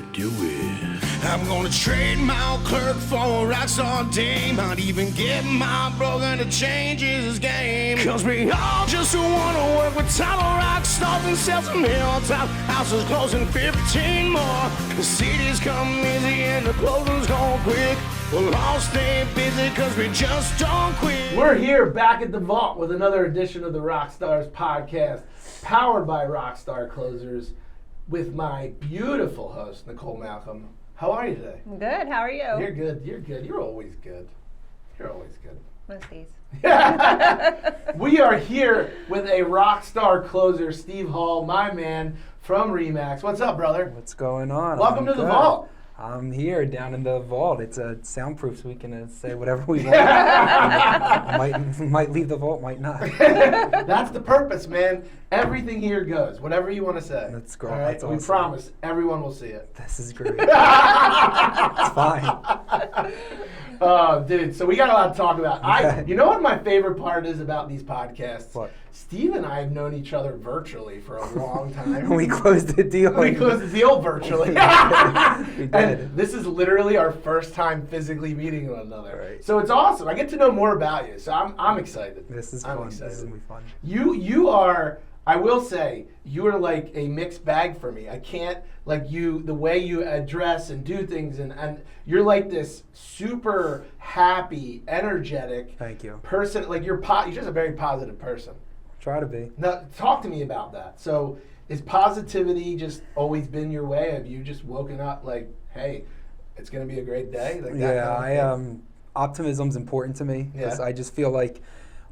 gonna do it. I'm gonna trade my clerk for a Rockstar dame. Might even get my brother to change his game. Cause we all just wanna work with title rock stars and sell some hilltop houses closing 15 more. The cities come easy and the closings go quick. We'll all stay busy cause we just don't quit. We're here back at the vault with another edition of the Rockstars podcast, powered by Rockstar Closers, with my beautiful host, Nicole Malcolm. How are you today? I'm good. How are you? You're good. You're good. You're always good. You're always good. Most days. We are here with a Rockstar closer, Steve Hall, my man from Remax. What's up, brother? What's going on? Welcome to the vault. I'm here down in the vault. It's soundproof, so we can say whatever we want. might leave the vault, might not. That's the purpose, man. Everything here goes. Whatever you want to say. That's great. All right? That's awesome. We promise everyone will see it. This is great. It's fine. Oh, dude. So we got a lot to talk about. Okay. You know what my favorite part is about these podcasts? What? Steve and I have known each other virtually for a long time. We closed the deal. We closed the deal virtually. We did. And this is literally our first time physically meeting one another. Right. So it's awesome. I get to know more about you. So I'm excited. This is I'm fun. excited. This is going to be fun. You are, I will say, you are like a mixed bag for me. I can't, like you, the way you address and do things, and you're like this super happy, energetic Thank you. person. Like you're just a very positive person. Try to be. Now, talk to me about that. So, is positivity just always been your way? Have you just woken up like, hey, it's going to be a great day? Like that kind of thing? Optimism's important to me because Yeah. I just feel like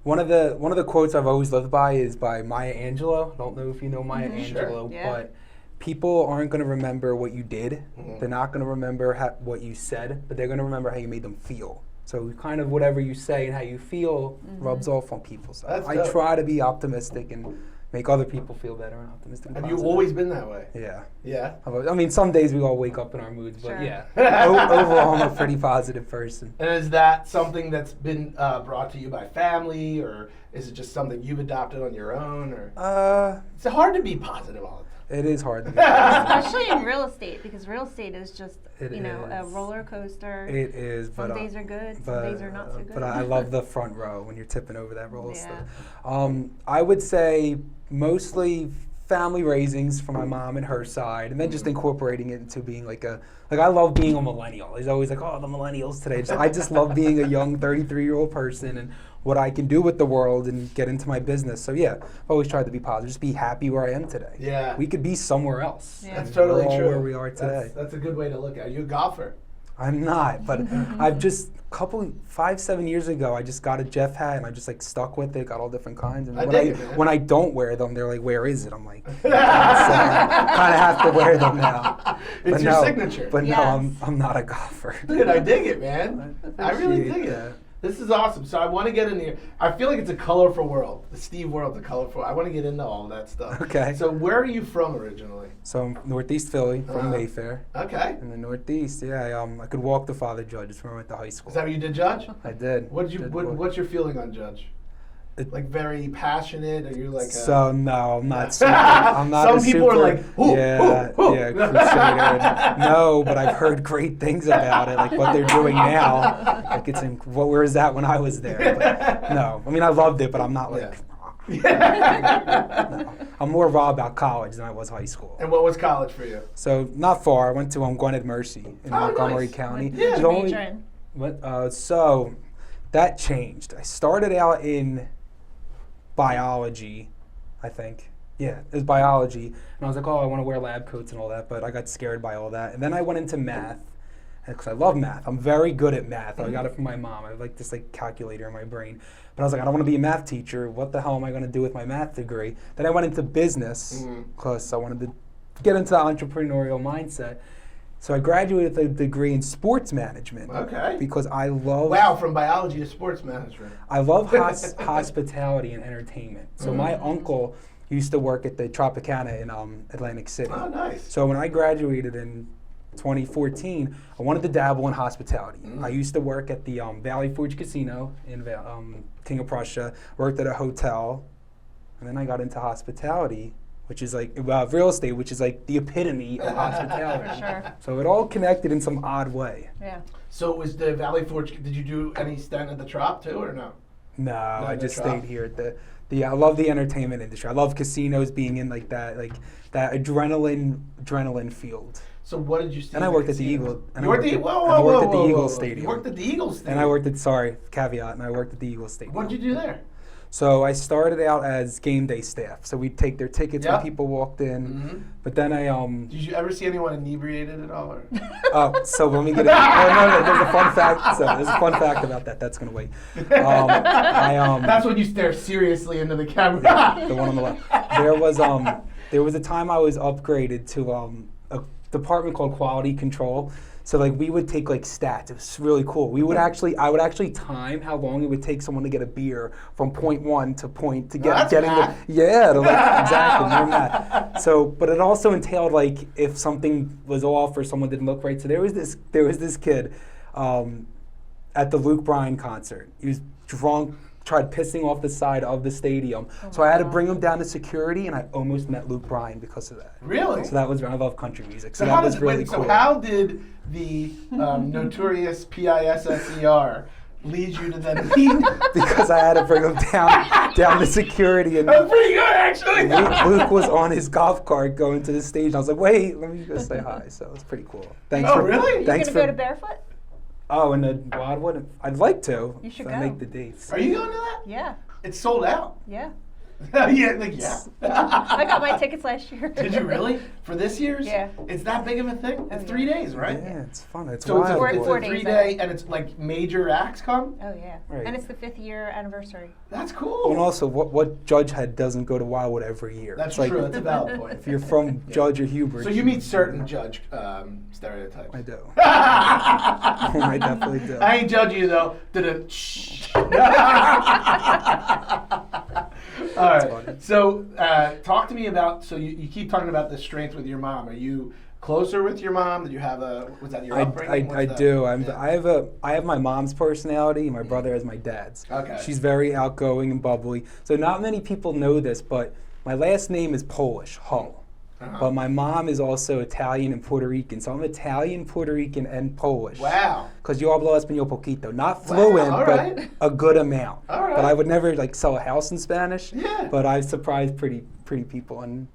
one of the quotes I've always lived by is by Maya Angelou. I don't know if you know Maya Angelou, Yeah. but people aren't going to remember what you did. Mhm. They're not going to remember what you said, but they're going to remember how you made them feel. So kind of whatever you say and how you feel rubs off on people. So That's I dope. try to be optimistic and make other people feel better and optimistic. And Have you positive. always been that way? Yeah. Yeah. I mean, some days we all wake up in our moods, but Sure. yeah. Overall, I'm a pretty positive person. And is that something that's been brought to you by family, or is it just something you've adopted on your own? Or it's hard to be positive all the time. It is hard to be positive. Especially in real estate, because real estate is just, It a is. roller coaster. It is, Some but days are good, some but, days are not so good. But I love the front row when you're tipping over that roller Yeah. stuff. I would say mostly family raisings from my mom and her side, and then just incorporating it into being like I love being a millennial. He's always like, oh, the millennials today. I just love being a young 33-year-old person and what I can do with the world and get into my business. So yeah, I've always tried to be positive, just be happy where I am today. Yeah. We could be somewhere else. Yeah. That's and totally we're all true. where we are today. That's a good way to look at it. Are you a golfer? I'm not, but I've just 5-7 years ago, I just got a Jeff hat and I just like stuck with it, got all different kinds. And I when dig it, man. when I don't wear them, they're like, "Where is it?" I'm like, so I kind of have to wear them now. It's your signature. But Yes. no, I'm not a golfer. Dude, I dig it, man. I really appreciate dig it. that. This is awesome. So I want to get in here. I feel like it's a colorful world. The Steve world's a colorful. I want to get into all of that stuff. Okay. So where are you from originally? So I'm Northeast Philly from Uh-huh. Mayfair. Okay. In the Northeast, yeah. I could walk to Father Judge from when I went to high school. Is that what you did, Judge? I did. Did walk. What's your feeling on Judge? Like very passionate? Are you like? So no, I'm not. Super, I'm not. Some a people are super- like, "Ooh, yeah, ooh, ooh." yeah, crusader. No, but I've heard great things about it, like what they're doing now. Like where is that when I was there? But no, I mean I loved it, but I'm not like. No. I'm more raw about college than I was high school. And what was college for you? So not far. I went to Gwinnett Mercy in Montgomery nice. County. Yeah. The only- Major in. so that changed. I started out in biology, I think. Yeah, it was biology. And I was like, oh, I want to wear lab coats and all that, but I got scared by all that. And then I went into math, because I love math. I'm very good at math. I got it from my mom. I have like this like calculator in my brain. But I was like, I don't want to be a math teacher. What the hell am I going to do with my math degree? Then I went into business, because I wanted to get into the entrepreneurial mindset. So I graduated with a degree in sports management. Okay. Because I love Wow, from biology to sports management. I love hospitality and entertainment. So my uncle used to work at the Tropicana in Atlantic City. Oh, nice. So when I graduated in 2014, I wanted to dabble in hospitality. I used to work at the Valley Forge Casino in King of Prussia, worked at a hotel, and then I got into hospitality which is like real estate, which is like the epitome of hospitality. For sure. So it all connected in some odd way. Yeah. So was the Valley Forge? Did you do any stint at the Trop too, or no? No, I the just Trop? stayed here at the. I love the entertainment industry. I love casinos, being in like that adrenaline field. So what did you see? And I worked at the Eagle. And You worked at the Eagle Stadium. You worked at the Eagle Stadium. And I worked at caveat, and I worked at the Eagle Stadium. What did you do there? So I started out as game day staff. So we'd take their tickets Yep. when people walked in. Mhm. But then I Did you ever see anyone inebriated at all? Or? so let me get it. No, there's a fun fact. So there's a fun fact about that. That's gonna wait. That's when you stare seriously into the camera. The one on the left. There was a time I was upgraded to a department called quality control. So like we would take like stats. It was really cool. I would actually time how long it would take someone to get a beer from point one to point to That's getting math. to like exactly more math. So, but it also entailed like if something was off or someone didn't look right. So there was this kid at the Luke Bryan concert. He was drunk, tried pissing off the side of the stadium. So I had to bring him down to security, and I almost met Luke Bryan because of that. Really? So that was, I love country music. So, So that how was did really cool. So how did the notorious PISSER lead you to then meet? Because I had to bring him down to security, and That's pretty good, actually. Luke was on his golf cart going to the stage. And I was like, wait, let me go say hi. So it's pretty cool. Thanks Oh, for really? You Thanks gonna for go to Barefoot? Oh, and the Wildwood. I'd like to. You should if go. I make the dates. Are you going to that? Yeah. It's sold out. Yeah. Yeah, like, yeah. I got my tickets last year. Did you really? For this year's? Yeah. It's that big of a thing? It's yeah. 3 days, right? Yeah, it's fun. It's So it's wild. a, it's Four a days, 3 I day, think. and it's like major acts come? Oh yeah. Right. And it's the 5th year anniversary. That's And cool. also, what judge head doesn't go to Wildwood every year? That's It's like, true. That's a valid point. If you're from Judge or Hubert. So you meet certain judge stereotypes. I do. I definitely do. I ain't judging you though. Shh. All right. funny. So talk to me about. So you keep talking about the strength with your mom. Are you closer with your mom? Did you have was that your upbringing? I What's do. that? Yeah. I have my mom's personality, and my brother has my dad's. Okay. She's very outgoing and bubbly. So not many people know this, but my last name is Polish, Hull. Uh-huh. But my mom is also Italian and Puerto Rican. So I'm Italian, Puerto Rican, and Polish. Wow. Because yo hablo español poquito. Not fluent, all but right. a good amount. All right. But I would never like sell a house in Spanish. Yeah. But I've surprised pretty people and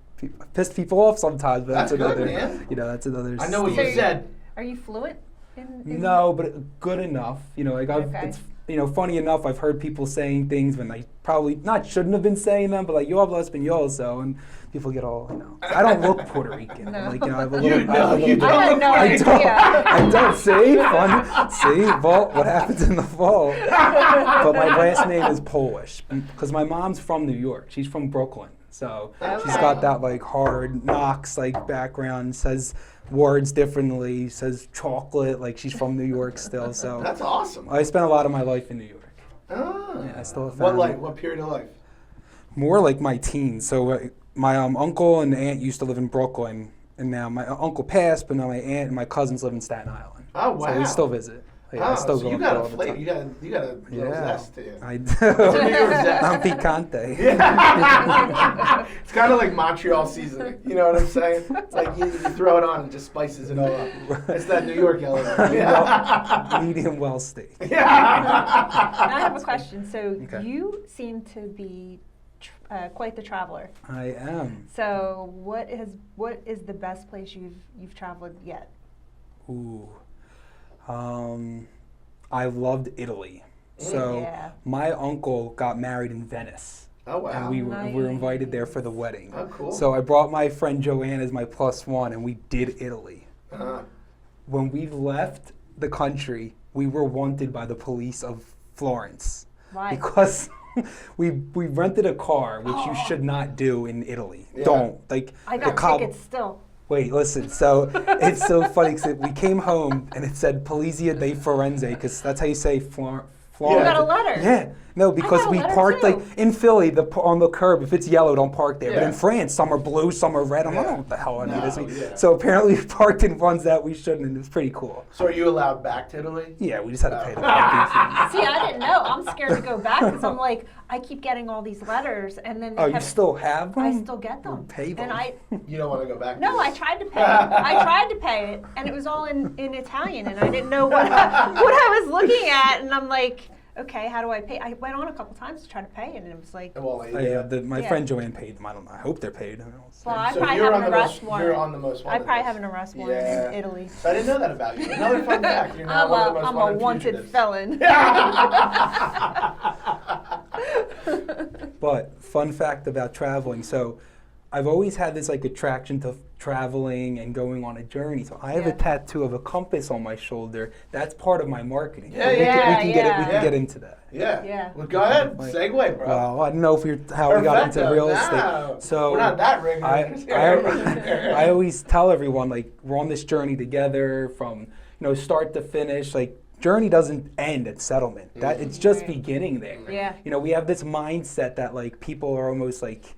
pissed people off sometimes. But That's that's good, another. man. That's another. I know what So you said. Are you fluent in No, but good enough. Like Okay. it's funny enough. I've heard people saying things when I probably not shouldn't have been saying them, but like yo hablo español, so and people get all I don't look Puerto Rican. No. Like I have a You little. I have a don't- little you bit- I had no I idea. I don't see. Fun. See, vault. What happens in the vault? But my last name is Polish because my mom's from New York. She's from Brooklyn, so she's Okay. got that like hard knocks like background. Says words differently. Says chocolate like she's from New York still. So That's awesome. I spent a lot of my life in New York. Ah. Yeah, I still have What family. life? What period of life? More like my teens. So my uncle and aunt used to live in Brooklyn, and now my uncle passed, but now my aunt and my cousins live in Staten Island. Oh wow. So we still visit. Yeah, I still so go you up got there a all the flavor. time. You got a little Yeah, zest to you. I do. New York zest. I'm picante. It's kind of like Montreal seasoning. You know what I'm saying? It's like you throw it on and just spices it all up. It's that New York element. Yeah. Medium well steak. Now I have a question. So Okay. you seem to be quite the traveler. I am. So what is the best place you've traveled yet? Ooh. I loved Italy. So Yeah. my uncle got married in Venice. Oh wow. And we were invited there for the wedding. Oh, cool. So I brought my friend Joanne as my +1, and we did Italy. Uh-huh. When we left the country, we were wanted by the police of Florence. Why? Because we rented a car, which you should not do in Italy. Yeah. Don't. Like I the got cop. tickets still. Wait, listen. So it's so funny because we came home and it said Polizia dei Forense because that's how you say Florence. You got a letter. Yeah. No, because got a we letter parked too. like in Philly, on the curb. If it's yellow, don't park there. But Yeah. in France, some are blue, some are red. I don't know what the hell any of this No, means. yeah. So apparently, we parked in ones that we shouldn't, and it was pretty cool. So are you allowed back to Italy? Yeah, we just had to pay the parking fee. See, I didn't know. I'm scared to go back because I'm like, I keep getting all these letters, and then Oh, you still have them? I still get them. Pay them. And You don't want to go back? no, I tried to pay it. I tried to pay it, and it was all in Italian, and I didn't know what I was looking at, and I'm like, okay, how do I pay? I went on a couple times to try to pay it, and it was like, Well, My Yeah. friend Joanne paid them. I don't know. I hope they're paid. I don't know. well, I So probably you're have on an the arrest most- warrant. you're on the most I wanted probably list. have an arrest warrant Yeah. in Italy. So I didn't know that about you. Another fun fact. You're now one of the most I'm a wanted wanted fugitives. felon. But fun fact about traveling. So I've always had this like attraction to traveling and going on a journey. So I have a Yeah. tattoo of a compass on my shoulder. That's part of my marketing. Yeah, we can yeah. get into that. Yeah. Yeah. Well, go ahead. Like- Segue, bro. Well, I don't know if how we got into Perfecto. real No. estate. So We're not that rigorous. I always tell everyone like we're on this journey together from start to finish. Like journey doesn't end at settlement. That it's just Right. beginning there. Yeah. We have this mindset that like people are almost like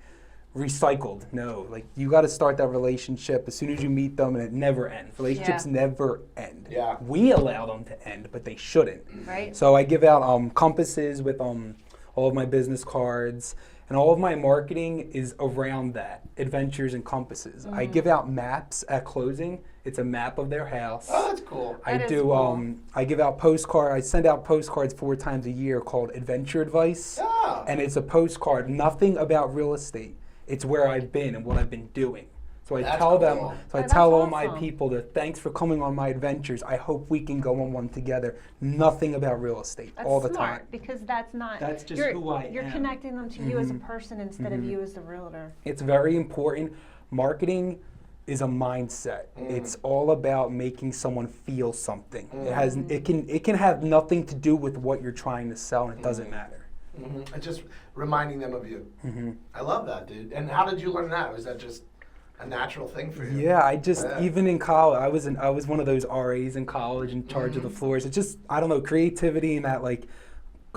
recycled. No, like you got to start that relationship as soon as you meet them, and it never ends. Relationships never end. Yeah. We allow them to end, but they shouldn't. Right. So I give out compasses with all of my business cards, and all of my marketing is around that, adventures and compasses. I give out maps at closing. It's a map of their house. Oh, that's cool. I That is do. cool. I give out postcards. I send out postcards 4 times a year called Adventure Advice, Oh. and it's a postcard. Nothing about real estate. It's where I've been and what I've been doing. So I That's tell them. cool. So I Oh, tell that's all my awesome. people that thanks for coming on my adventures. I hope we can go on one together. Nothing about real estate That's all the smart time. because that's not. That's just you're, who I You're am. connecting them to you as a person instead of you as the realtor. It's very important. Marketing is a mindset. It's all about making someone feel something. It can have nothing to do with what you're trying to sell, and it doesn't matter. It's just reminding them of you. I love that, dude. And how did you learn that? Was that just a natural thing for you? Yeah, I just Yeah. even in college, I was one of those RAs in college in charge of the floors. It's just I don't know, creativity and that like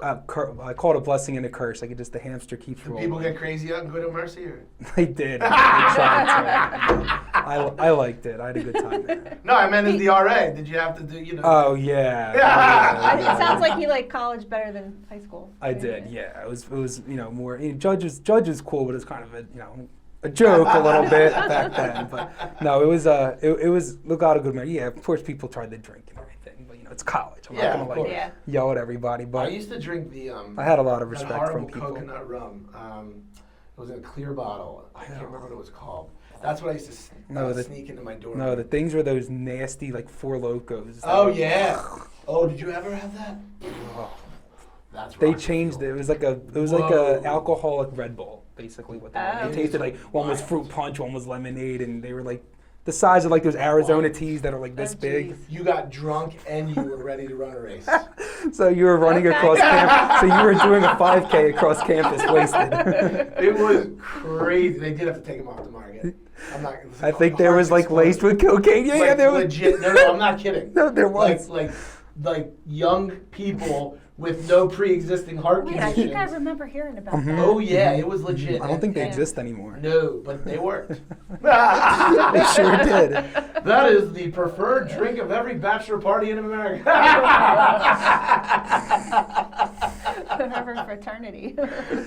I call it a blessing and a curse. Like it just the hamster keeps Did rolling. people get crazy out and go to Mercy? Or? They did. They tried to. I liked it. I had a good time there. No, I meant as the RA. Did you have to do, Oh yeah. It sounds like you like college better than high school. I did, yeah. It was more. Judge is cool, but it's kind of a joke a little bit back then. But no, it was look out a good man. Yeah, of course people tried to drink and everything, but it's college. I'm Yeah, not of gonna course. Yeah. yell at everybody. I But used to drink the I had a lot of that respect horrible from people. coconut rum. It was in a clear bottle. I can't remember what it was called. That's what I used to sneak into my dorm. No, the things were those nasty like Four Locos. Oh yeah. Oh, did you ever have that? Oh. That's They rock changed and it. It was like a Whoa. alcoholic Red Bull, basically what they were. Oh. It tasted like one was Wild. fruit punch, one was lemonade, and they were like the size of like those Arizona teas that are like this Oh, big. geez. You got drunk and you were ready to run a race. So you were running Okay. across campus. So you were doing a 5K across campus wasted. It was crazy. They did have to take him off the market. I'm not. I think there was like laced with cocaine. Yeah, Like, there was. legit. No, I'm not kidding. No, there was. Like young people with no pre-existing heart Wait, I conditions. think I remember hearing about that. Oh yeah, it was legit. I don't think they And- exist anymore. No, but they worked. They sure did. That is the preferred drink of every bachelor party in America. Every fraternity.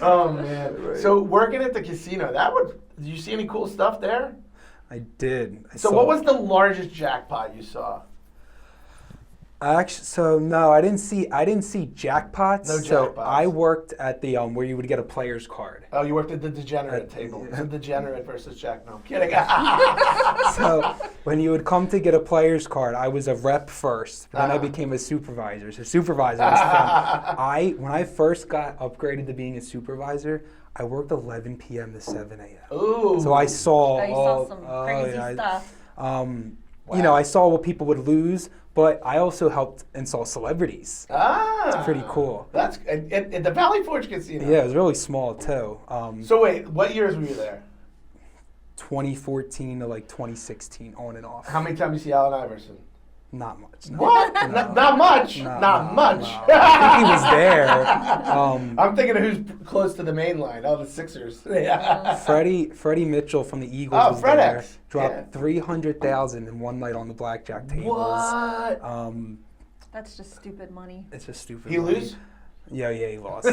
Oh man. So working at the casino, did you see any cool stuff there? I did. So what was the largest jackpot you saw? Actually, so no, I didn't see jackpots. No So jackpots. I worked at the where you would get a player's card. Oh, you worked at the degenerate table. So degenerate versus Jack. No, I'm kidding. So when you would come to get a player's card, I was a rep first, but then I Uh-huh. became a supervisor. So supervisor was fun. When I first got upgraded to being a supervisor, I worked 11 p.m. to 7 a.m. Ooh. So I saw So you all, saw some oh, crazy yeah, stuff. Wow. I saw what people would lose, but I also helped and saw celebrities. It's pretty cool. That's at the Valley Forge Casino. Yeah, it was really small too. So wait, what years were you there? 2014 to like 2016, on and off. How many times you see Allen Iverson? Not much. No. What? Not much. No, Not no, much. no. I think he was there. I'm thinking of who's close to the main line. Oh, the Sixers. Yeah. Freddie Mitchell from the Eagles Oh, was Fred there. X. Dropped Yeah. 300,000 in one night on the blackjack tables. What? That's just stupid money. It's just stupid. He money. lose? Yeah, he lost.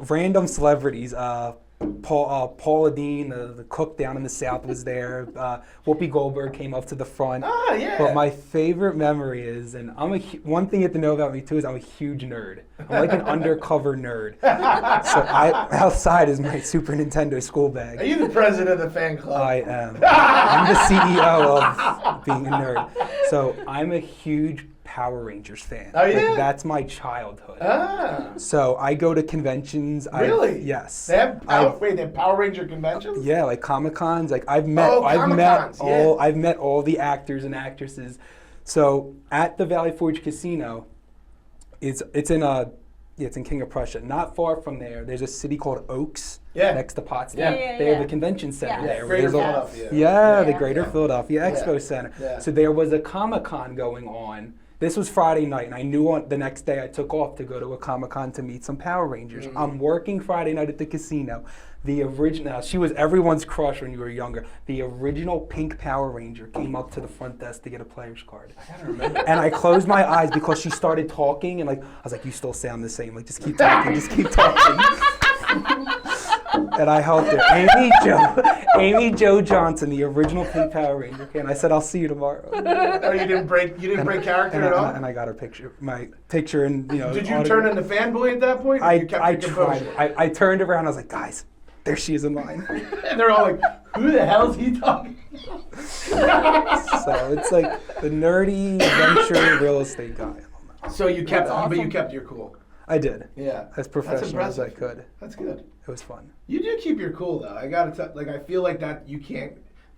Random celebrities. Paula Dean, the cook down in the South, was there. Whoopi Goldberg came up to the front. Ah, yeah. But my favorite memory is, and one thing you have to know about me too is I'm a huge nerd. I'm like an undercover nerd. So outside is my Super Nintendo school bag. Are you the president of the fan club? I am. I'm the CEO of being a nerd. So I'm a huge Power Rangers fan. Oh, yeah? Like, that's my childhood. Ah. So I go to conventions. Really? Yes. They have they have Power Ranger conventions? Yeah, like Comic Cons. Like I've met all the actors and actresses. So at the Valley Forge Casino, it's in King of Prussia. Not far from there, there's a city called Oaks. Yeah. Next to Potsdam. Yeah. They have a convention center Yeah. there. Greater There's Philadelphia. the Yeah. Greater Philadelphia Expo Center. Yeah. So there was a Comic-Con going on. This was Friday night, and I knew the next day I took off to go to a Comic-Con to meet some Power Rangers. I'm working Friday night at the casino. The original, she was everyone's crush when you were younger. The original pink Power Ranger came up to the front desk to get a player's card. I gotta remember. And I closed my eyes because she started talking, and like I was like, "You still sound the same. Like just keep talking, just keep talking." And I helped her. Amy Jo Johnson, the original Pink Power Ranger. And I said, "I'll see you tomorrow." Oh, you didn't break character at all? And I got her picture, my picture, and Did you autograph. turn into fanboy at that point? Or you kept I your composure? tried. I turned around. I was like, "Guys, there she is in line." And they're all like, "Who the hell is he talking?" So it's like the nerdy venture real estate guy. So you kept, That's but you awesome. kept your cool. I did. Yeah. As professional as I impressive. could. That's good. It was fun. You do keep your cool though. I gotta tell, like I feel like that you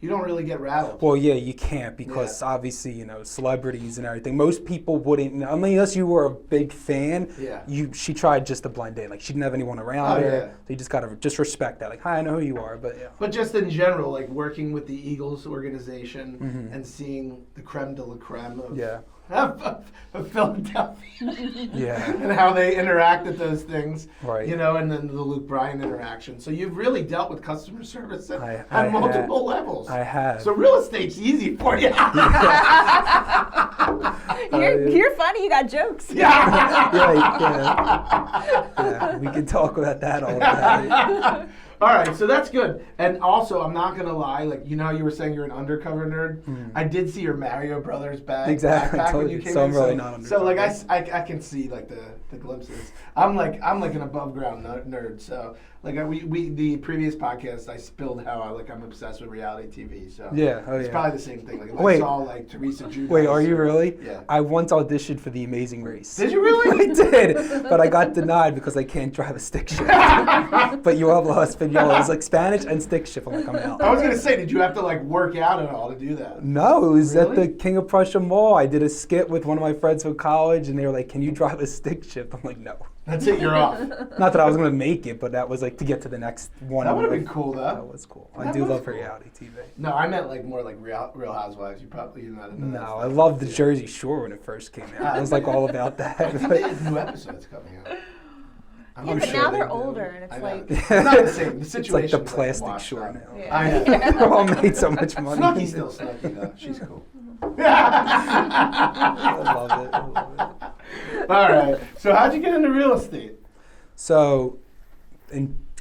don't really get rattled. Well, yeah, you can't because obviously, celebrities and everything. Most people wouldn't. I mean, unless you were a big fan. Yeah. She tried just to blend in. Like she didn't have anyone around Oh, her. yeah. So you just gotta just respect that. Like, hi, I know who you are, but yeah. But just in general, like working with the Eagles organization Mm-hmm. and seeing the creme de la creme of, Yeah. of Philadelphia Yeah. and how they interact at those things, Right. and then the Luke Bryan interaction. So you've really dealt with customer service I at multiple levels. I have. So real estate's easy for you. You're funny. You got jokes. Yeah. Yeah, we can talk about that all day. All right, so that's good. And also, I'm not gonna lie, like how you were saying you're an undercover nerd. I did see your Mario Brothers Exactly, backpack when told you you. came So in. I'm really not So like undercover. I can see like the glimpses. I'm like an above ground nerd. So like we the previous podcast I spilled how I'm obsessed with reality TV. So Yeah, it's probably the same thing. Like if I Wait. saw like Teresa Giudice. Wait, are you really? Yeah. I once auditioned for The Amazing Race. Did you really? I did, but I got denied because I can't drive a stick shift. But you hablo español. It was like Spanish and stick shift. I'm like, I'm out. I was gonna say, did you have to like work out at all to do that? No, it was at Really? the King of Prussia Mall. I did a skit with one of my friends from college, and they were like, "Can you drive a stick shift?" I'm like, "No." That's it. You're off. Not that I was gonna make it, but that was like to get to the next one. That would have been cool That though. was cool. I That do was love cool. reality TV. No, I meant like more like Real Housewives. You're not into that No, stuff. I loved the Jersey Shore when it first came out. I was like all about I think they that. have new episodes coming out. Yeah, but sure now they they're do. older, and I it's know. like. It's not the same. The It's like situation. the plastic shore up. now. Yeah. I know. They all made so much money. Snooki's still Snooki though. She's cool. I love it. I love it. All right. So how'd you get into real estate? So,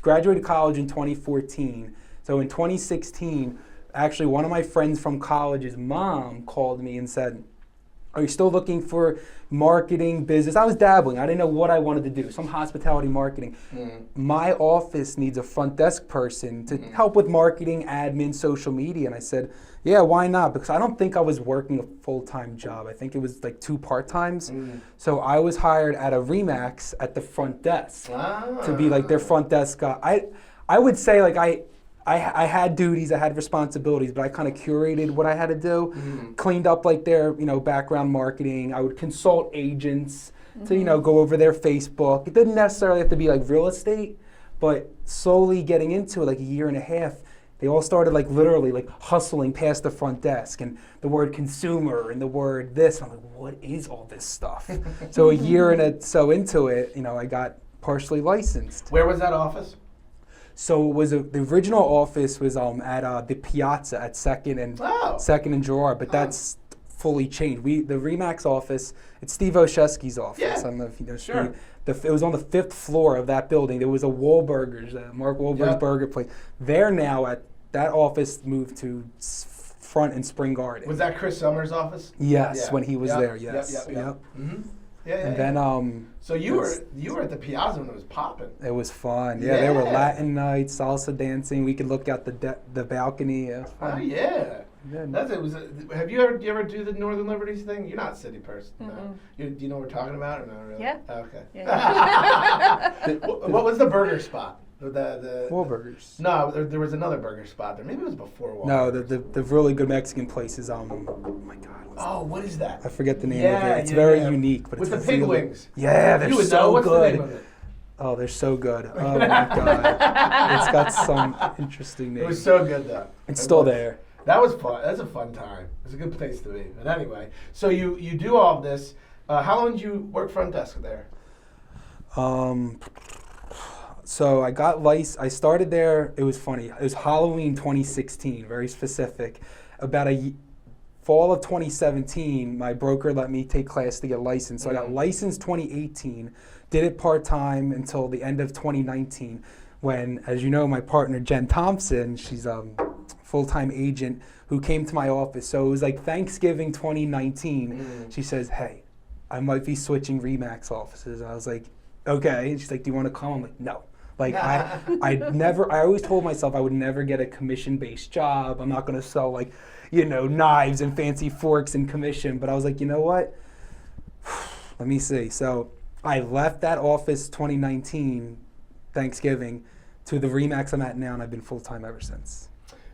graduated college in 2014. So in 2016, actually one of my friends from college's mom called me and said, "Are you still looking for marketing, business?" I was dabbling. I didn't know what I wanted to do. Some hospitality marketing. My office needs a front desk person to help with marketing, admin, social media. And I said, yeah, why not? Because I don't think I was working a full-time job. I think it was like 2 part-times. So I was hired at a Remax at the front desk to be like their front desk guy. I would say like I had duties, I had responsibilities, but I kind of curated what I had to do, cleaned up like their background marketing. I would consult agents to go over their Facebook. It didn't necessarily have to be like real estate, but slowly getting into it, like a year and a half, they all started like literally like hustling past the front desk and the word consumer and the word this. I'm like, what is all this stuff? So a year and so into it, I got partially licensed. Where was that office? So it was the original office was at the Piazza at Second and Gerard, but that's fully changed. The Remax office, it's Steve Oshesky's office. Yeah. I don't know if you know Sure. Steve. It was on the 5th floor of that building. There was a Wahlburgers, Mark Wahlberg's Yep. burger place. They're now at that office moved to front in Spring Garden. Was that Chris Summers' office? Yes, Yeah. when he was Yep. there. Yep, Yes. yep, yep. Mm-hmm. Yeah, And yeah. then So you were at the Piazza when it was popping. it was fun. Yeah, there were Yeah. Latin nights, salsa dancing. We could look out the balcony. It was Oh fun. yeah. Yeah. That's it. Have you ever do the Northern Liberties thing? You're not a city person. No. Do you know what we're talking about or not really? Yeah. Okay. Yeah. What was the burger spot? The Wahlburgers. No, there was another burger spot there. Maybe it was before Wahlburgers. No, the really good Mexican place is oh my God. Oh, what is that? I forget the name Yeah, of it. It's yeah, very yeah. unique, but With it's the pig really- wings. Yeah, they're You would know. so What's good. the name of it? Oh, they're so good. Oh my God. It's got some interesting It was names. so good though. It's It still was. there. That was fun. That's a fun time. It's a good place to be. But anyway, so you do all of this. How long did you work front desk there? So I got licensed. I started there. It was funny. It was Halloween 2016, very specific. About fall of 2017, my broker let me take class to get licensed. So I got licensed 2018, did it part-time until the end of 2019 when, as you know, my partner Jen Thompson, she's a full-time agent who came to my office. So it was like Thanksgiving 2019. She says, hey, I might be switching Remax offices. I was like, okay. And she's like, do you want to come? I'm like, no. Like I always told myself I would never get a commission-based job. I'm not going to sell like, knives and fancy forks and commission. But I was like, you know what? Let me see. So I left that office 2019, Thanksgiving, to the Remax I'm at now, and I've been full-time ever since.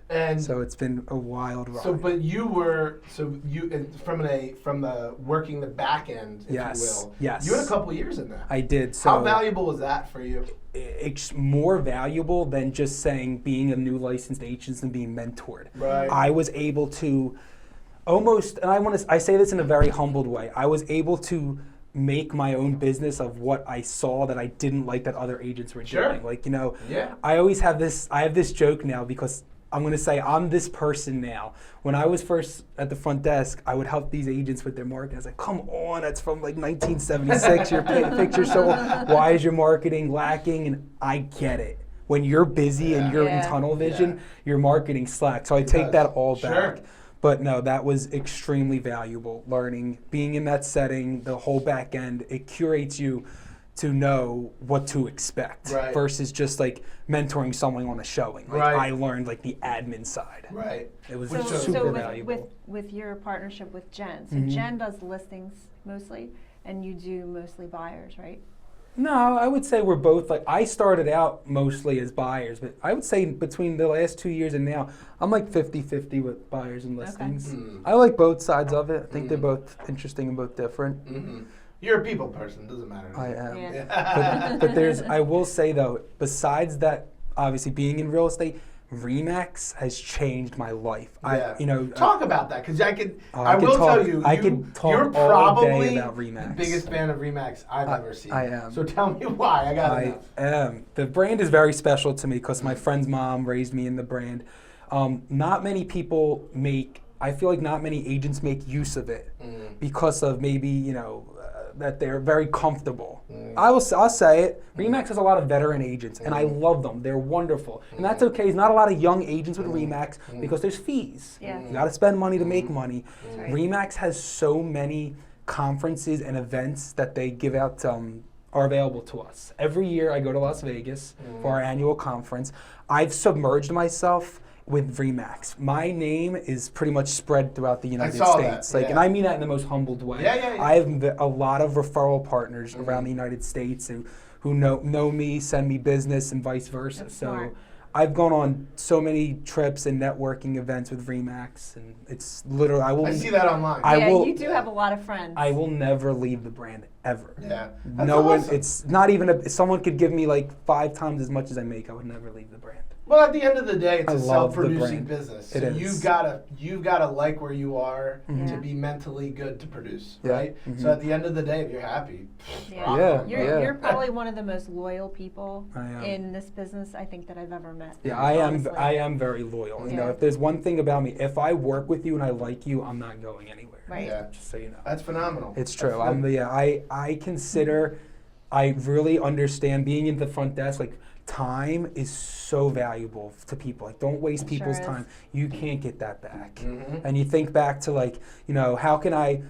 And So it's been a wild ride. so, but you were from the working the back end, if Yes, you will. yes. You had a couple years in that. I did. So How valuable was that for you? it's more valuable than just saying being a new licensed agent and being mentored. Right. I was able to almost, and I say this in a very humbled way, I was able to make my own business of what I saw that I didn't like that other agents were Sure. doing. Like, Yeah. I have this joke now because I'm going to say I'm this person now. When I was first at the front desk, I would help these agents with their marketing. I was like, come on, that's from like 1976. Your picture's so old. Why is your marketing lacking? And I get it. When you're busy and you're in Yeah. tunnel vision, Yeah. your marketing slacks. So I take does. that all Sure. back. But no, that was extremely valuable. Learning, being in that setting, the whole back end, it curates you to know what to expect Right. versus just like mentoring someone on a showing. Like Right. I learned like the admin side. Right. It was Which So, is super so valuable. with your partnership with Jen, so Mhm. Jen does listings mostly, and you do mostly buyers, right? No, I would say we're both like, I started out mostly as buyers, but I would say between the last 2 years and now, I'm like 50-50 with buyers and listings. Mm. I like both sides of it. I think they're both interesting and both different. Mm-hmm. You're a people person. Doesn't matter. I am. Yeah. But there's, I will say though, besides that, obviously being in real estate, Remax has changed my life. Yeah. Talk about that because I could. Oh, I will talk- tell you. I could talk You're all day probably about Remax. the biggest fan of Remax I've ever seen. I am. So tell me why. I got I enough. am. The brand is very special to me because my friend's mom raised me in the brand. Not many people I feel like not many agents make use of it because of maybe, that they're very comfortable. I'll say it. Remax has a lot of veteran agents, and I love them. They're wonderful. And that's okay. There's not a lot of young agents with Remax because there's fees. Yeah. You got to spend money to make money. right. Remax has so many conferences and events that they give out are available to us. Every year I go to Las Vegas for our annual conference. I've submerged myself with Remax. My name is pretty much spread throughout the United saw that, States. yeah. And I mean that in the most humbled way. Yeah. I have a lot of referral partners around the United States who know me, send me business, and vice versa. That's So smart. I've gone on so many trips and networking events with Remax, and it's literally I see that online. You do have a lot of friends. I will never leave the brand ever. Yeah. That's No one. awesome. It's not even. If someone could give me like 5 times as much as I make, I would never leave the brand. Well, at the end of the day, it's I a love the self-producing brand. business. It So is. you've gotta like where you are Mhm. to Yeah. be mentally good to produce, Yeah. right? Mhm. So at the end of the day, if you're happy, Yeah. rock Yeah. on, You're, bro. you're probably one of the most loyal people I am. in this business I think that I've ever met. Yeah, I am. honestly. I am very loyal. You know, Yeah. if there's one thing about me, if I work with you and I like you, I'm not going anywhere. Right. Yeah. Just so you know. That's phenomenal. It's That's true. I'm good. the. I consider. I really understand being in the front desk. Like, time is so valuable to people. Like, don't waste It sure people's is. time. You can't get that back. Mhm. And you think back to, like, you know, how can I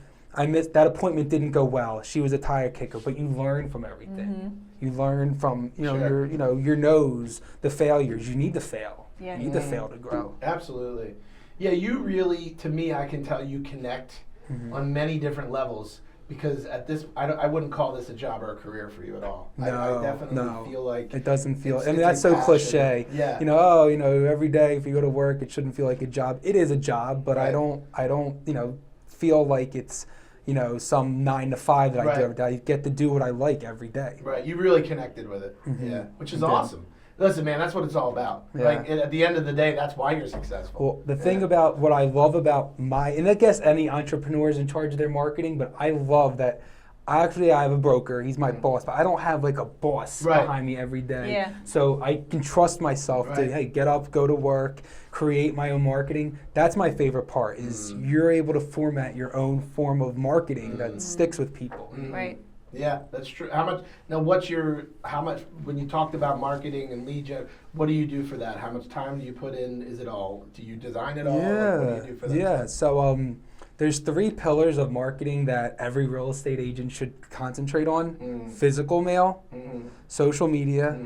missed that appointment, didn't go well. She was a tire kicker, but you learn from everything. You learn from, you know, Sure. your nose, the failures. You need to fail. Yeah. You need to fail to grow. Absolutely. Yeah, you really, to me, I can tell you connect Mm-hmm. on many different levels because at this, I wouldn't call this a job or a career for you at all. I No, definitely no. feel like It doesn't feel. It's- I mean, it's that's a so passion. cliche. Yeah. You know, oh, you know, every day if you go to work, it shouldn't feel like a job. It is a job, but I Right. don't, you know, feel like it's, you know, some 9 to 5 that I do Right. every day. I get to do what I like every day. Right, you really connected with it. Mhm. Yeah, which is I did. awesome. Listen, man, that's what it's all about. Yeah. Like at the end of the day, that's why you're successful. Well, the thing Yeah. about what I love about and I guess any entrepreneur is in charge of their marketing, but I love that. I have a broker. He's my boss, but I don't have like a boss Right. behind me every day. Yeah. So I can trust myself to, Right. hey, get up, go to work, create my own marketing. That's my favorite part is you're able to format your own form of marketing that sticks with people. Mhm. Right. Yeah, that's true. How much? Now, how much? When you talked about marketing and lead gen, what do you do for that? How much time do you put in? Is it all? Do you design it all? Like, what do you do for that? Yeah. So there's 3 pillars of marketing that every real estate agent should concentrate on: physical mail, social media,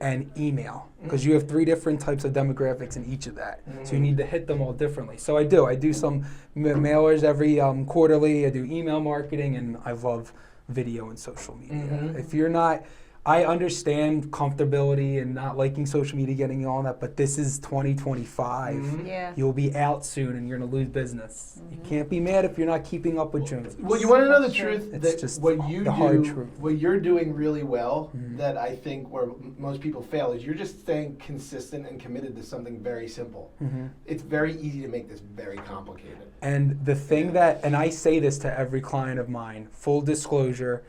and email. Because you have 3 different types of demographics in each of that. So you need to hit them all differently. So I do some mailers every quarterly. I do email marketing, and I love video and social media. If you're not, I understand comfortability and not liking social media, getting all that, but this is 2025. Yeah. You'll be out soon and you're going to lose business. You can't be mad if you're not keeping up with Jones. Well, you want to know the That's true. truth? It's That just what you the hard do, truth. what you're doing really well, that I think where most people fail is you're just staying consistent and committed to something very simple. It's very easy to make this very complicated. And the thing that, and I say this to every client of mine, full disclosure,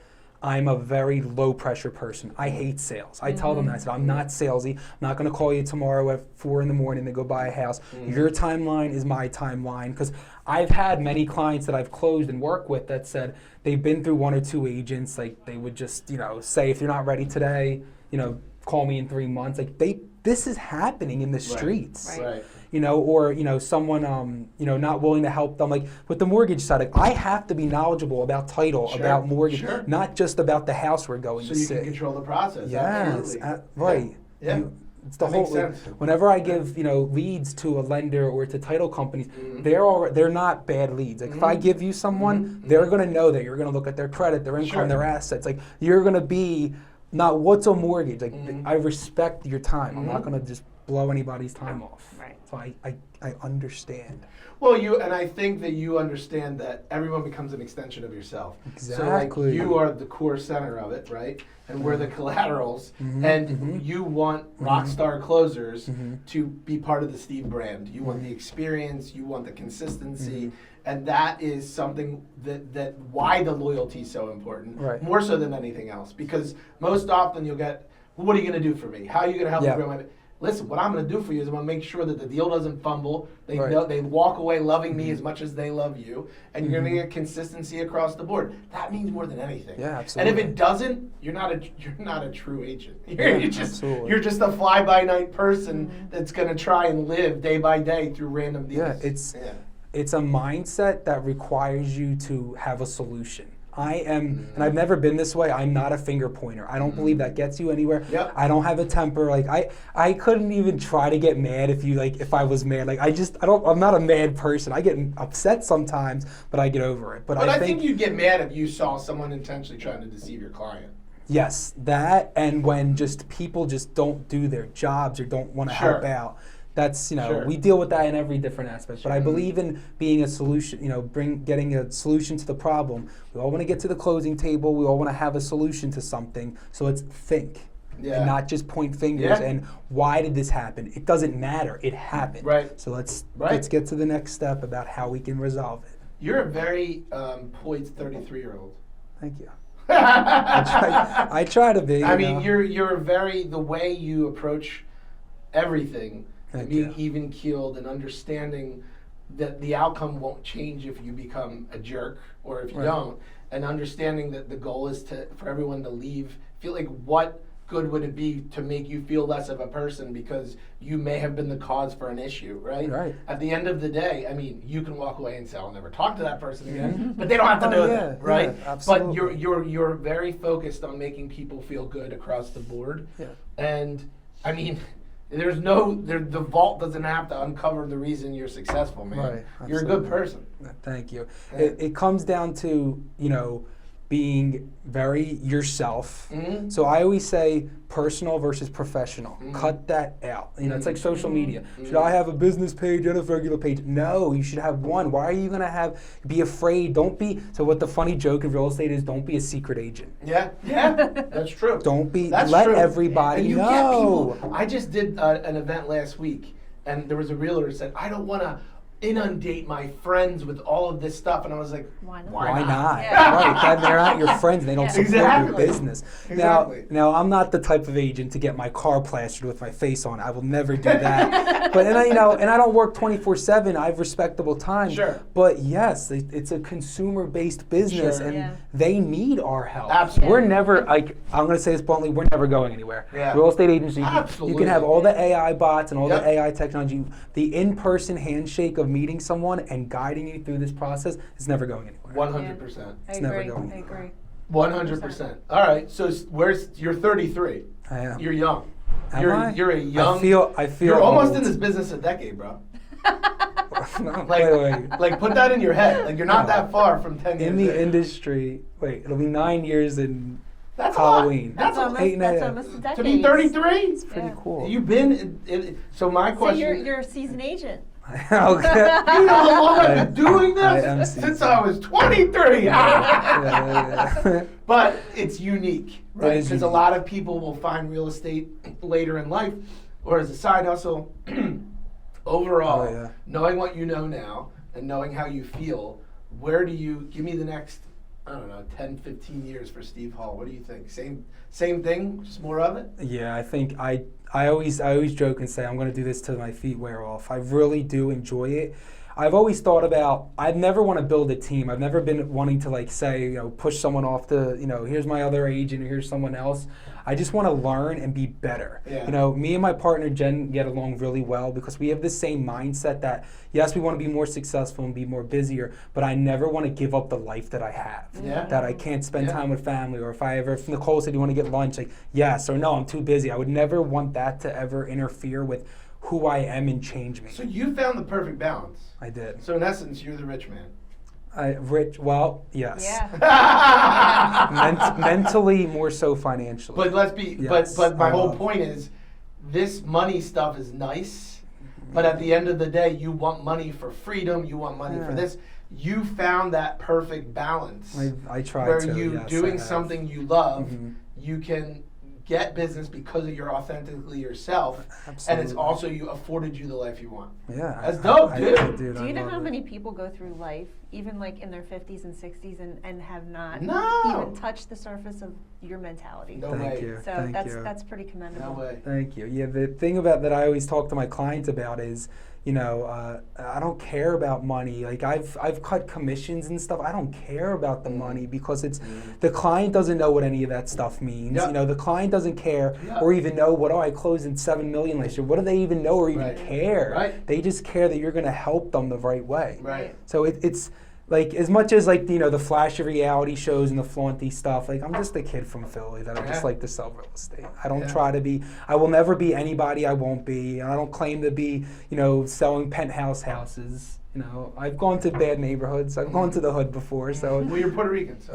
I'm a very low pressure person. I hate sales. I tell them that. I said, I'm not salesy. I'm not going to call you tomorrow at 4 in the morning to go buy a house. Your timeline is my timeline. Because I've had many clients that I've closed and worked with that said they've been through 1 or 2 agents. Like they would just, you know, say, if you're not ready today, you know, call me in 3 months. Like this is happening in the streets. Right. Right. You know, or, you know, someone, you know, not willing to help them. Like with the mortgage side, like, I have to be knowledgeable about title, Sure, about mortgage, sure. not just about the house we're going So to you see. can control the process. Yes, Absolutely. right. Yeah. It's the That whole. makes sense. Whenever I give, you know, leads to a lender or to title companies, they're not bad leads. Like if I give you someone, they're gonna know that you're gonna look at their credit, their income, Sure. their assets. Like you're gonna be not what's a mortgage. Like I respect your time. I'm not gonna just blow anybody's time off. Right. So I understand. Well, and I think that you understand that everyone becomes an extension of yourself. So like Exactly. you are the core center of it, right? And we're the collaterals. And you want Rockstar closers to be part of the Steve brand. You want the experience, you want the consistency. And that is something that why the loyalty is so important. Right. More so than anything else. Because most often you'll get, well, what are you going to do for me? How are you going to help me Yeah. grow my... Listen, what I'm going to do for you is I'm going to make sure that the deal doesn't fumble. They Right. know, they walk away loving me as much as they love you, and you're going to get consistency across the board. That means more than anything. Yeah, And absolutely. if it doesn't, you're not a true agent. Yeah, You're just a fly by night person that's going to try and live day by day through random deals. Yeah, it's a mindset that requires you to have a solution. I am, and I've never been this way, I'm not a finger pointer. I don't believe that gets you anywhere. Yep. I don't have a temper. Like I couldn't even try to get mad if I was mad. Like I'm not a mad person. I get upset sometimes, but I get over it. But I think you'd get mad if you saw someone intentionally trying to deceive your client. yes, that, and when just people just don't do their jobs or don't want to Sure. help out. That's, you know, Sure. we deal with that in every different aspect. But I believe in being a solution, you know, getting a solution to the problem. We all want to get to the closing table. We all want to have a solution to something. So let's think. Yeah. and not just point fingers Yeah. and why did this happen? It doesn't matter. It happened. Right. So let's Right. get to the next step about how we can resolve it. You're a very poised 33-year-old. Thank you. I try to be. I you mean, know. you're very, the way you approach everything, Thank being you. even keeled and understanding that the outcome won't change if you become a jerk or if you Right. don't, and understanding that the goal is for everyone to leave. Feel like what good would it be to make you feel less of a person because you may have been the cause for an issue, right? Right. At the end of the day, I mean, you can walk away and say, "I'll never talk to that person again," but they don't have to Oh, know yeah, that, right? yeah, But absolutely. you're very focused on making people feel good across the board, Yeah. and I mean, the vault doesn't have to uncover the reason you're successful, man. Right, You're a good absolutely. person. Thank you. Yeah. It comes down to, being very yourself. Mhm. So I always say personal versus professional. Mhm. Cut that out. It's like social media. Should Mhm. I have a business page and a regular page? No, you should have one. Why are you gonna be afraid? Don't be. So what the funny joke in real estate is, don't be a secret agent. Yeah, that's true. Don't be. That's let true. everybody And you know. get people. I just did an event last week, and there was a realtor who said, "I don't want to inundate my friends with all of this stuff," and I was like, Why not? Why not? Yeah. Right, then they're not your friends and they don't support Exactly. your business. Exactly. Now, I'm not the type of agent to get my car plastered with my face on. I will never do that. But and I don't work 24/7. I have respectable time. Sure. But yes, it's a consumer-based business, Sure. and Yeah. they need our help. Absolutely. We're never like I'm going to say this bluntly. We're never going anywhere. Yeah. Real estate agency. You Absolutely. can have all the AI bots and all Yep. the AI technology. The in-person handshake of meeting someone and guiding you through this process is never going anywhere. 100%. I It's never agree. going I anywhere. agree. 100%. All right. So you're 33. I am. You're young. Am you're I? you're a young. I feel You're almost old. in this business a decade, bro. No, Like, wait. like put that in your head. Like you're not that far from 10 years. In the in. industry, it'll be 9 years in That's a lot. Halloween. That's almost, eight and a that's half. almost a decade. To be 33. It's pretty Yeah. cool. You've been. So my So question. you're a seasoned agent. Okay. You know how long I've been doing I am this? Since seasoned. I was 23. Yeah. But it's unique, right? is Because a unique. lot of people will find real estate later in life or as a side hustle. Overall, Oh, yeah. knowing what you know now and knowing how you feel, where do you give me the next, I don't know, 10, 15 years for Steve Hall? What do you think? Same thing, just more of it? Yeah, I think I always joke and say I'm going to do this till my feet wear off. I really do enjoy it. I've always thought about, I'd never want to build a team. I've never been wanting to push someone off to, here's my other agent or here's someone else. I just want to learn and be better. Yeah. Me and my partner Jen get along really well because we have the same mindset that, yes, we want to be more successful and be more busier, but I never want to give up the life that I have. Yeah. That I can't spend Yeah. time with family, or if Nicole said you want to get lunch, like yes or no, I'm too busy. I would never want that to ever interfere with who I am and change me. So you found the perfect balance. I did. So in essence, you're the rich man. Yes. Yeah. Mentally more so financially. But let's be. Yes, But my I whole love- point is, this money stuff is nice, but at the end of the day, you want money for freedom. You want money for Yeah. this. You found that perfect balance I try where to. you yes, I doing have. something you love, Mhm. you can get business because of you're authentically yourself, and it's Absolutely. also afforded you the life you want. Yeah. That's dope, dude. Do you know love how it. many people go through life, even like in their 50s and 60s, and have not No. even touched the surface of your mentality? No Thank way. you. So Thank that's you. that's pretty commendable. No way. Thank you. Yeah, the thing about that I always talk to my clients about is, I don't care about money. Like I've cut commissions and stuff. I don't care about the money because it's the client doesn't know what any of that stuff means. Yep. The client doesn't care Yep. or even know what I closed in $7 million last year. What do they even know or even Right. care? Right. They just care that you're going to help them the right way. Right. So it's like as much as the flashy reality shows and the flaunty stuff. Like I'm just a kid from Philly that I Yeah. just like to sell real estate. I don't Yeah. try to be. I will never be anybody I won't be. I don't claim to be selling penthouse houses. I've gone to bad neighborhoods. I've gone to the hood before, so Well, you're Puerto Rican, so.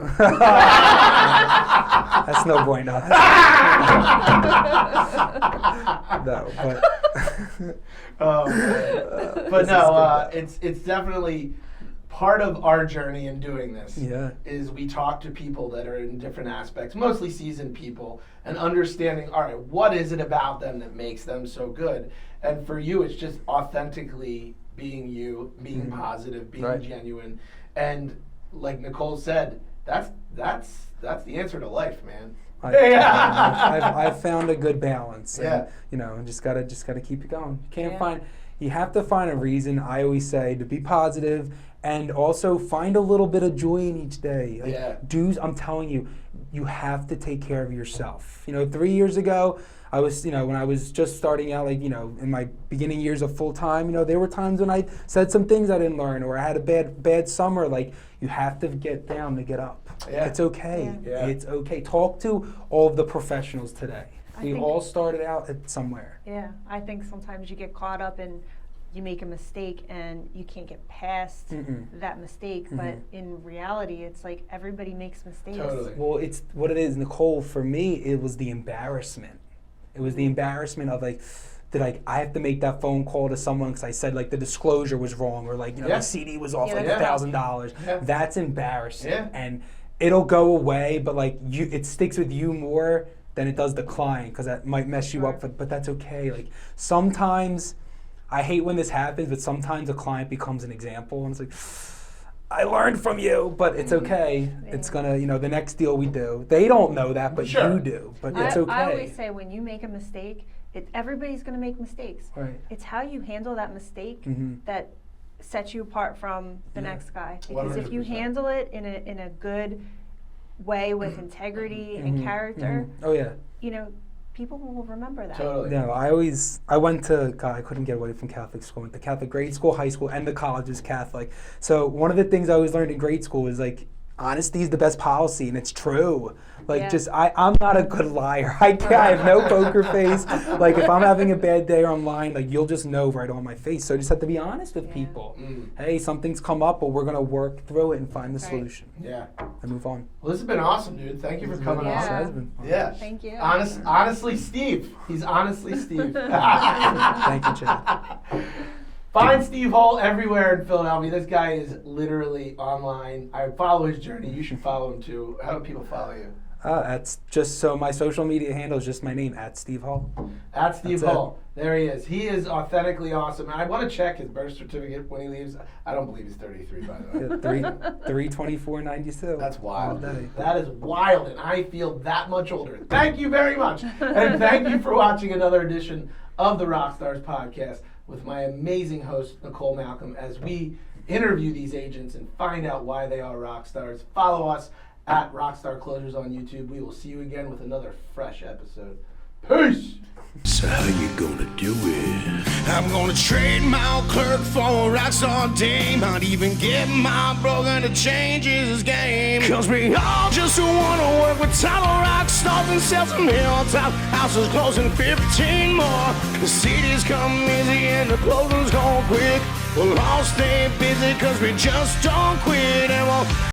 that's no bueno. No, but But this no, is good. it's definitely part of our journey in doing this Yeah. is we talk to people that are in different aspects, mostly seasoned people, and understanding, all right, what is it about them that makes them so good? And for you, it's just authentically being you, being positive, being Right. genuine. And like Nicole said, that's the answer to life, man. I've found a good balance. And, Yeah. you know, and just gotta keep it going. You can't Yeah. you have to find a reason. I always say to be positive and also find a little bit of joy in each day. Like, Yeah. I'm telling you, you have to take care of yourself. You know, 3 years ago, I was, you know, when I was just starting out, like, you know, in my beginning years of full time, you know, there were times when I said some things I didn't learn, or I had a bad summer. Like, you have to get down to get up. Yeah. It's okay. Yeah. It's okay. Talk to all of the professionals today. I We think- all started out at somewhere. Yeah, I think sometimes you get caught up and you make a mistake and you can't get past that mistake. But in reality, it's like everybody makes mistakes. Totally. Well, it's what it is, Nicole. For me, it was the embarrassment. It was the embarrassment of like, I have to make that phone call to someone because I said like the disclosure was wrong, or like, you know, Yeah. the CD was off Yeah, like that's $1,000. Yeah. That's embarrassing, Yeah. and it'll go away. But like it sticks with you more than it does the client, because that might mess you up. But that's okay. Like sometimes, I hate when this happens, but sometimes a client becomes an example, and it's like, I learned from you, but it's okay. It's gonna, you know, the next deal we do, they don't know that, but Sure. you do. But it's okay. I always say when you make a mistake, everybody's going to make mistakes. Right. It's how you handle that mistake that sets you apart from the next guy. Because if you 100%. handle it in a good way with integrity and character, Oh yeah. you know, people will remember that. Totally. No, I went to, God, I couldn't get away from Catholic school. I went to Catholic grade school, high school, and the college is Catholic. So one of the things I always learned in grade school is like, honesty is the best policy, and it's true. Like, Yeah. I'm not a good liar. I have no poker face. Like, if I'm having a bad day or I'm lying, like, you'll just know right on my face. So I just have to be honest with people. Hey, something's come up, but we're going to work through it and find the solution Yeah. and move on. Well, this has been awesome, dude. Thank you for coming Yeah. This on. has been fun. Yeah. Thank you. Honestly, Steve. He's honestly Steve. Thank you, Chad. Find Steve Hall everywhere in Philadelphia. This guy is literally online. I follow his journey. You should follow him too. How do people follow you? That's just, so my social media handle is just my name, @Steve Hall. At Steve That's it. Hall. There he is. He is authentically awesome. And I want to check his birth certificate when he leaves. I don't believe he's 33, by the way. 3/24/92. That's wild. All day. That is wild, and I feel that much older. Thank you very much. And thank you for watching another edition of the Rockstars podcast with my amazing host, Nicole Malcolm, as we interview these agents and find out why they are rock stars. Follow us at Rockstar Closures on YouTube. We will see you again with another fresh episode. Peace! So how you gonna do it? I'm gonna trade my clerk for a rockstar dame. Not even get my brother to change his game. Cause we all just wanna work with top rock stars and sell some hilltop houses closing 15 more. The city's come easy and the closing's gone quick. We'll all stay busy cause we just don't quit. And we'll